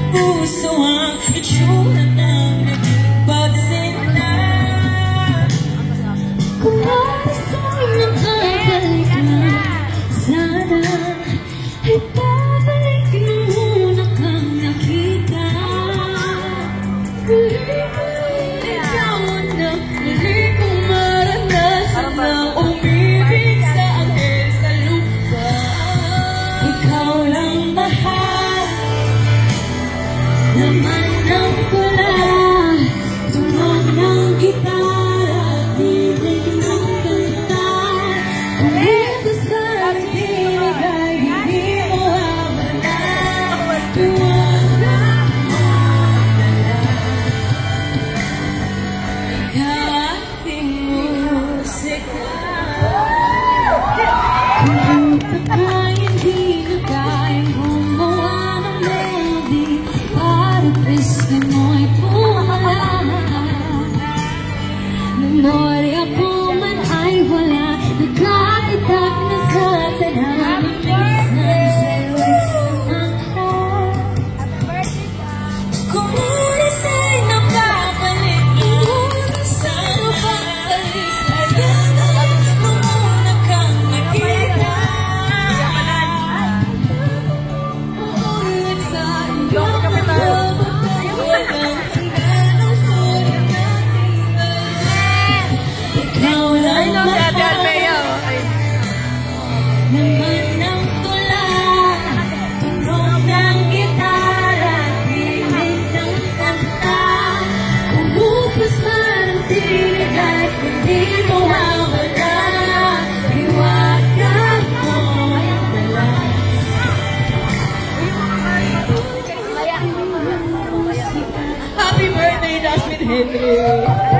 Puso ang itsura ng nagpagsinta. Kung saan nakabalik na, sana ipabalik na muna kang nakita. Huli kong ikaw na huli kong maranasan na umibig sa akin sa lupa. Ikaw lang mahal naman ng pula, tunog ng gitara, tinig ng kanta. Kung itos ka rin tinig ay hindi mo mawala. Iwanan mo dala. Ikaw aking musika. Kung utak ay hindi na kayang gumawa ng melody, Piste mo'y pumala. Memorya ko man ay wala, nagkaitak na sa tadhana. Minsan sa'yo'y sumanghal. Kung ulis ay nakabalik, iulis sa pagbalik. Agad mo muna kang nakita. Uulit sa iyo. Naman ng tula, tunog ng gitara, tinig ng kanta. Kung upos man ang tinig ay hindi mo mawala. Iwagan mo dala. Happy birthday, Jasmine Henry!